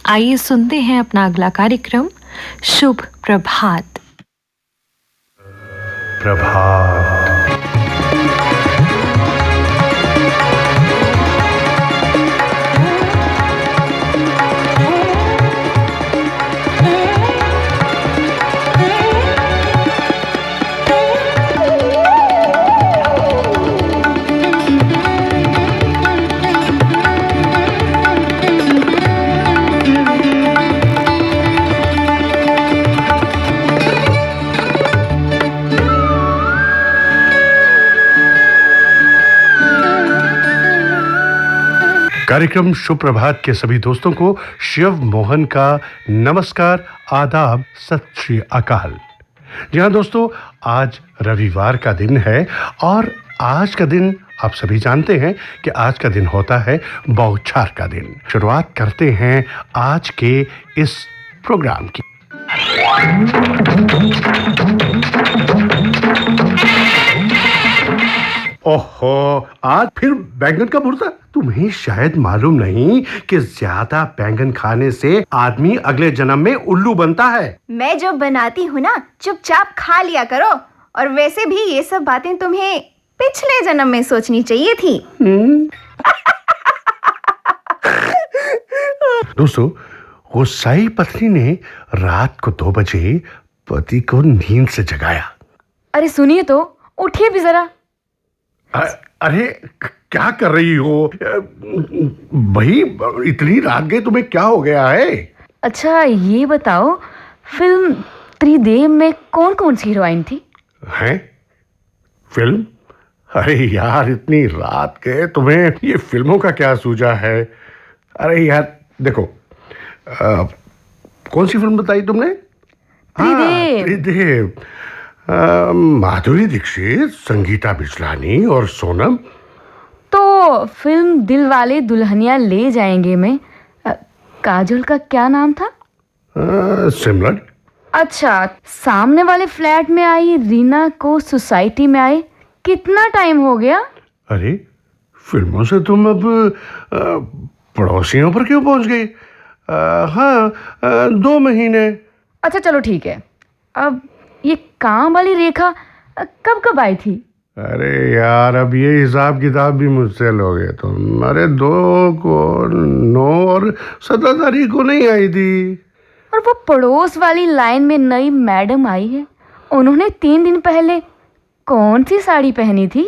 आइए सुनते हैं अपना अगला कार्यक्रम शुभ प्रभात। प्रभात। कार्यक्रम शुभ प्रभात के सभी दोस्तों को शिव मोहन का नमस्कार, आदाब, सत श्री अकाल। जी हाँ दोस्तों, आज रविवार का दिन है और आज का दिन आप सभी जानते हैं कि आज का दिन होता है बौछार का दिन। शुरुआत करते हैं आज के इस प्रोग्राम की। ओहो, आज फिर बैंगन का भुर्ता? तुम्हें शायद मालूम नहीं कि ज्यादा बैंगन खाने से आदमी अगले जन्म में उल्लू बनता है। मैं जो बनाती हूँ ना, चुपचाप खा लिया करो। और वैसे भी ये सब बातें तुम्हें पिछले जन्म में सोचनी चाहिए थी। दोस्तों, गुस्साई पत्नी ने रात को 2 बजे पति को नींद से जगाया। अरे सुनिए तो, उठिए भी जरा। अरे क्या कर रही हो भाई? इतनी रात गई, तुम्हें क्या हो गया है? अच्छा ये बताओ, फिल्म त्रिदेव में कौन कौन सी हीरोइन थी? हैं? फिल्म? अरे यार, इतनी रात के तुम्हें ये फिल्मों का क्या सूझा है? अरे यार देखो, कौन सी फिल्म बताई तुमने? त्रिदेव। त्रिदेव। माधुरी दीक्षित, संगीता बिजलानी और सोनम। तो फिल्म दिल वाले दुल्हनिया ले जाएंगे में काजोल का क्या नाम था? सिमरन। अच्छा, सामने वाले फ्लैट में आई रीना को सोसाइटी में आए कितना टाइम हो गया? अरे फिल्मों से तुम अब पड़ोसियों पर क्यों पहुंच गई? हाँ, 2 महीने। अच्छा चलो ठीक है। अब ये काम वाली रेखा कब कब आई थी? अरे यार, अब ये हिसाब किताब भी मुझसे लोगे तुम। अरे 2 को 9 और 17 तारीख को नहीं आई थी। और वो पड़ोस वाली लाइन में नई मैडम आई है, उन्होंने 3 दिन पहले कौन सी साड़ी पहनी थी?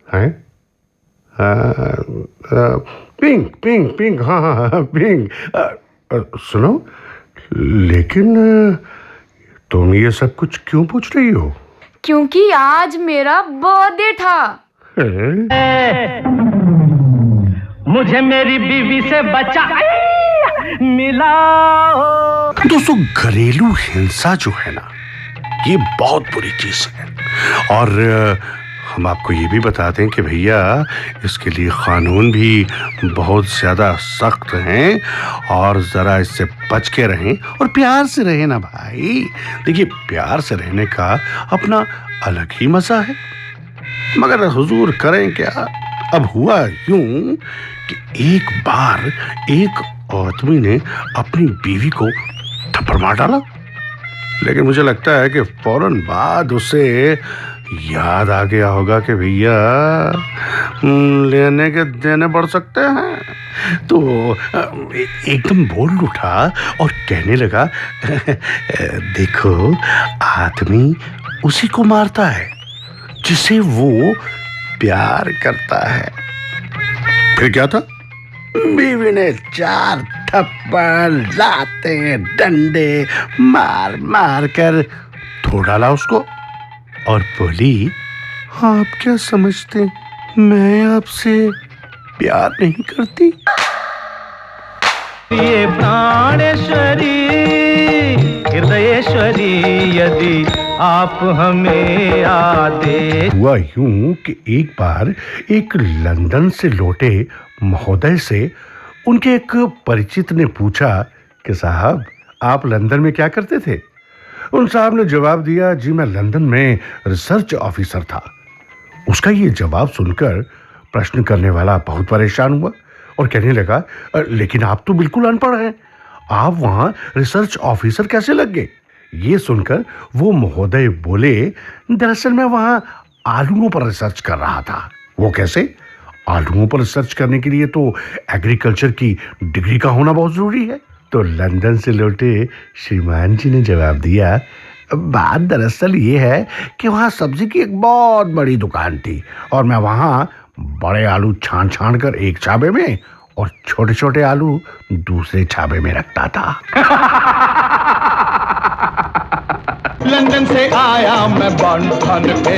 हैं? पिंक पिंक पिंक, हाँ हाँ हाँ पिंक। सुनो, लेकिन तुम ये सब कुछ क्यों पूछ रही हो? क्योंकि आज मेरा बर्थडे था। मुझे मेरी बीवी से बचा मिला। दोस्तों, घरेलू हिंसा जो है ना, ये बहुत बुरी चीज है। और हम आपको ये भी बता दें कि भैया, इसके लिए कानून भी बहुत ज़्यादा सख्त हैं और ज़रा इससे बच के रहें और प्यार से रहें ना भाई। देखिए, प्यार से रहने का अपना अलग ही मज़ा है। मगर हुजूर करें क्या? अब हुआ यूं कि एक बार एक आदमी ने अपनी बीवी को थप्पड़ मार डाला, लेकिन मुझे लगता है कि फौरन बाद उसे याद आ गया होगा कि भैया लेने के देने बढ़ सकते हैं। तो एकदम बोल उठा और कहने लगा, देखो, आदमी उसी को मारता है जिसे वो प्यार करता है। फिर क्या था? बीवी ने 4 थप्पड़, लाते, डंडे मार मार कर धो डाला उसको और बोली, आप क्या समझते, मैं आपसे प्यार नहीं करती? ये प्राणेश्वरी हृदयेश्वरी, यदि आप हमें आते। हुआ यूं कि एक बार एक लंदन से लौटे महोदय से उनके एक परिचित ने पूछा कि साहब, आप लंदन में क्या करते थे? उन साहब ने जवाब दिया, जी मैं लंदन में रिसर्च ऑफिसर था। उसका ये जवाब सुनकर प्रश्न करने वाला बहुत परेशान हुआ और कहने लगा, लेकिन आप तो बिल्कुल अनपढ़ हैं, आप वहां रिसर्च ऑफिसर कैसे लग गए? ये सुनकर वो महोदय बोले, दरअसल मैं वहां आलूओं पर रिसर्च कर रहा था। वो कैसे? आलूओं पर रिसर्च करने के लिए तो एग्रीकल्चर की डिग्री का होना बहुत जरूरी है। तो लंदन से लौटे श्रीमान जी ने जवाब दिया, बात दरअसल ये है कि वहां सब्जी की एक बहुत बड़ी दुकान थी और मैं वहां बड़े आलू छान छान कर एक छाबे में और छोटे छोटे आलू दूसरे छाबे में रखता था। लंदन से आया मैं बॉन्ड पे,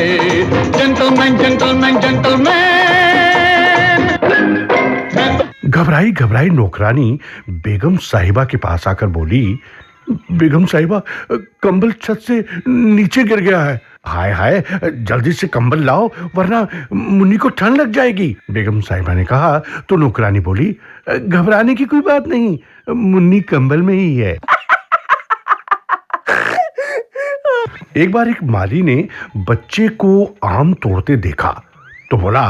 जेंटलमैन जेंटलमैन जेंटलमैन। घबराई घबराई नौकरानी बेगम साहिबा के पास आकर बोली, बेगम साहिबा, कंबल छत से नीचे गिर गया है। हाय हाय, जल्दी से कंबल लाओ वरना मुन्नी को ठंड लग जाएगी। बेगम साहिबा ने कहा तो नौकरानी बोली, घबराने की कोई बात नहीं, मुन्नी कंबल में ही है। एक बार एक माली ने बच्चे को आम तोड़ते देखा तो बोला,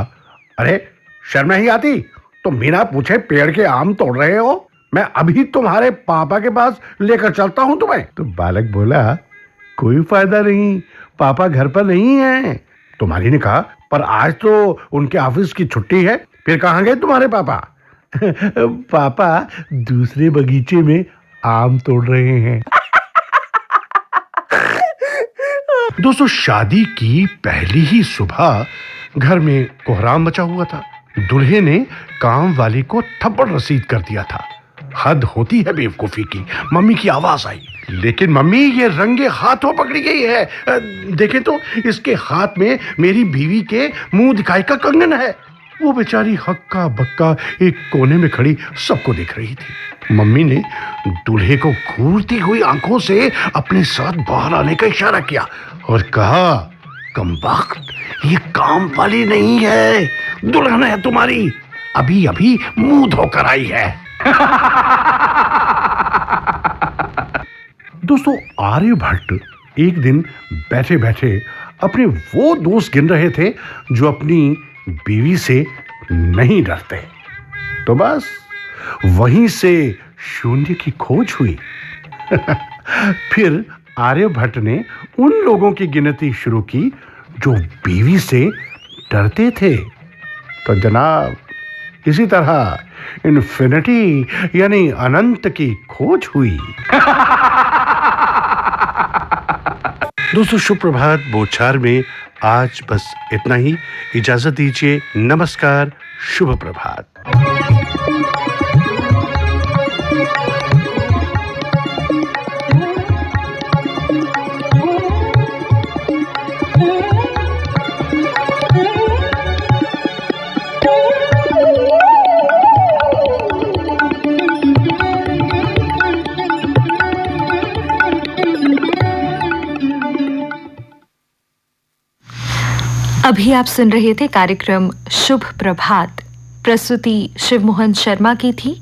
अरे शर्म नहीं आती, तुम बिना पूछे पेड़ के आम तोड़ रहे हो? मैं अभी तुम्हारे पापा के पास लेकर चलता हूं तुम्हें। तो बालक बोला, कोई फायदा नहीं, पापा घर पर नहीं है। तो माली ने कहा, पर आज तो उनके ऑफिस की छुट्टी है, फिर कहां गए तुम्हारे पापा? पापा दूसरे बगीचे में आम तोड़ रहे हैं। दोस्तों, शादी की पहली ही सुबह घर में कोहराम मचा हुआ था। दूल्हे ने काम वाली को थप्पड़ रसीद कर दिया था। हद होती है बेवकूफी की। मम्मी की आवाज आई, लेकिन मम्मी ये रंगे हाथों पकड़ी गई है। देखें तो इसके हाथ में मेरी बीवी के मुंह दिखाई का कंगन है। वो बेचारी हक्का बक्का एक कोने में खड़ी सबको देख रही थी। मम्मी ने दूल्हे को घूरती हुई आंखों से अपने साथ बाहर आने का इशारा किया और कहा, कमबख्त, ये काम वाली नहीं है, दुल्हन है तुम्हारी, अभी अभी मुंह धोकर आई है। दोस्तों, आर्यभट्ट एक दिन बैठे बैठे अपने वो दोस्त गिन रहे थे जो अपनी बीवी से नहीं डरते। तो बस वहीं से शून्य की खोज हुई। फिर आर्यभट्ट ने उन लोगों की गिनती शुरू की जो बीवी से डरते थे। तो जनाब, इसी तरह इन्फिनिटी यानी अनंत की खोज हुई। दोस्तों, शुभ प्रभात बोछार में आज बस इतना ही। इजाजत दीजिए। नमस्कार, शुभ प्रभात। अभी आप सुन रहे थे कार्यक्रम शुभ प्रभात। प्रस्तुति शिवमोहन शर्मा की थी।